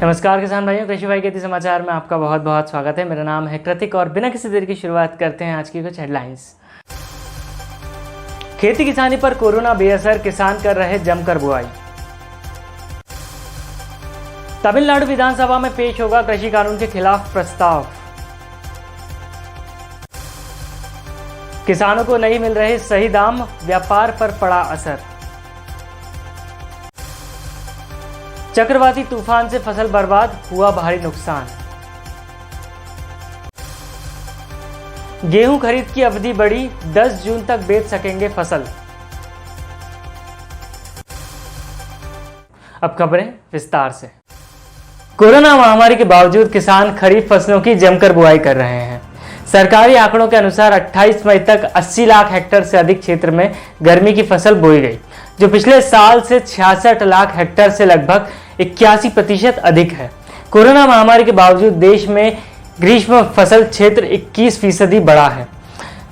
नमस्कार किसान भाइयों, कृषि भाई खेती समाचार में आपका बहुत बहुत स्वागत है। मेरा नाम है कृतिक और बिना किसी देर की शुरुआत करते हैं आज की कुछ हेडलाइंस। खेती किसानी पर कोरोना बेअसर, किसान कर रहे जमकर बुआई। तमिलनाडु विधानसभा में पेश होगा कृषि कानून के खिलाफ प्रस्ताव। किसानों को नहीं मिल रहे सही दाम, व्यापार पर पड़ा असर। चक्रवाती तूफान से फसल बर्बाद, हुआ भारी नुकसान। गेहूं खरीद की अवधि बढ़ी, 10 जून तक बेच सकेंगे फसल। अब खबरें विस्तार से। कोरोना महामारी के बावजूद किसान खरीफ फसलों की जमकर बुआई कर रहे हैं। सरकारी आंकड़ों के अनुसार 28 मई तक 80 लाख हेक्टेयर से अधिक क्षेत्र में गर्मी की फसल बोई गई, जो पिछले साल से 66 लाख हेक्टेयर से लगभग 81% अधिक है। कोरोना महामारी के बावजूद देश में ग्रीष्म फसल क्षेत्र 21% बढ़ा है।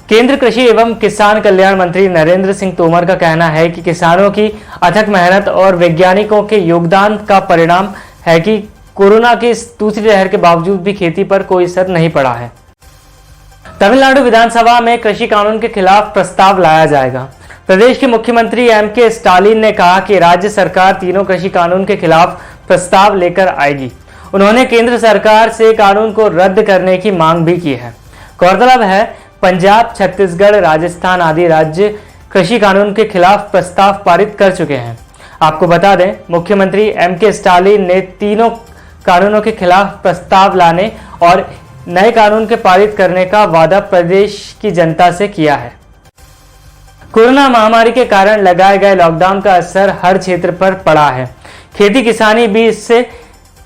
केंद्र कृषि एवं किसान कल्याण मंत्री नरेंद्र सिंह तोमर का कहना है कि किसानों की अथक मेहनत और वैज्ञानिकों के योगदान का परिणाम है कि कोरोना की इस दूसरी लहर के बावजूद भी खेती पर कोई असर नहीं पड़ा है। तमिलनाडु विधानसभा में कृषि कानून के खिलाफ प्रस्ताव लाया जाएगा। प्रदेश के मुख्यमंत्री एम.के. स्टालिन ने कहा कि राज्य सरकार तीनों कृषि कानून के खिलाफ प्रस्ताव लेकर आएगी। उन्होंने केंद्र सरकार से कानून को रद्द करने की मांग भी की है। गौरतलब है, पंजाब, छत्तीसगढ़, राजस्थान आदि राज्य कृषि कानून के खिलाफ प्रस्ताव पारित कर चुके हैं। आपको बता दें, मुख्यमंत्री एम.के. स्टालिन ने तीनों कानूनों के खिलाफ प्रस्ताव लाने और नए कानून के पारित करने का वादा प्रदेश की जनता से किया है। कोरोना महामारी के कारण लगाए गए लॉकडाउन का असर हर क्षेत्र पर पड़ा है। खेती किसानी भी इससे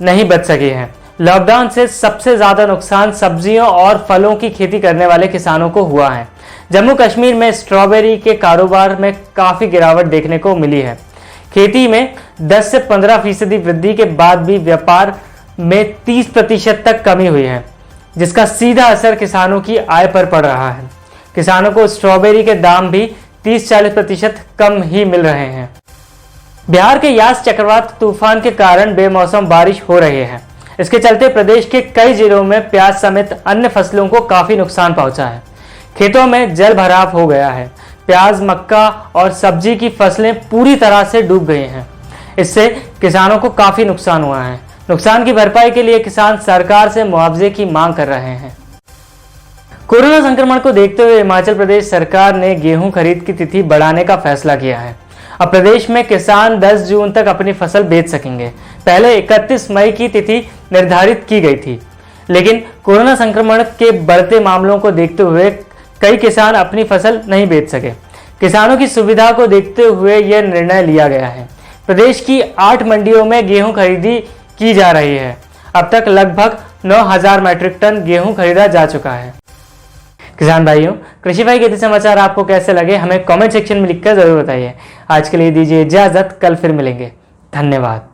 नहीं बच सकी है। लॉकडाउन से सबसे ज्यादा नुकसान सब्जियों और फलों की खेती करने वाले किसानों को हुआ है। जम्मू कश्मीर में स्ट्रॉबेरी के कारोबार में काफी गिरावट देखने को मिली है। खेती में 10 से 15% वृद्धि के बाद भी व्यापार में 30% तक कमी हुई है, जिसका सीधा असर किसानों की आय पर पड़ रहा है। किसानों को स्ट्रॉबेरी के दाम भी 30-40% कम ही मिल रहे हैं। बिहार के यास चक्रवात तूफान के कारण बेमौसम बारिश हो रही है। इसके चलते प्रदेश के कई जिलों में प्याज समेत अन्य फसलों को काफी नुकसान पहुंचा है। खेतों में जल भराव हो गया है। प्याज, मक्का और सब्जी की फसलें पूरी तरह से डूब गई हैं। इससे किसानों को काफी नुकसान हुआ है। नुकसान की भरपाई के लिए किसान सरकार से मुआवजे की मांग कर रहे हैं। कोरोना संक्रमण को देखते हुए हिमाचल प्रदेश सरकार ने गेहूं खरीद की तिथि बढ़ाने का फैसला किया है। अब प्रदेश में किसान 10 जून तक अपनी फसल बेच सकेंगे। पहले 31 मई की तिथि निर्धारित की गई थी, लेकिन कोरोना संक्रमण के बढ़ते मामलों को देखते हुए कई किसान अपनी फसल नहीं बेच सके। किसानों की सुविधा को देखते हुए यह निर्णय लिया गया है। प्रदेश की 8 मंडियों में गेहूं खरीदी की जा रही है। अब तक लगभग 9,000 मैट्रिक टन गेहूं खरीदा जा चुका है। किसान भाइयों, कृषि भाई खेती समाचार आपको कैसे लगे हमें कमेंट सेक्शन में लिखकर जरूर बताइए। आज के लिए दीजिए इजाजत, कल फिर मिलेंगे। धन्यवाद।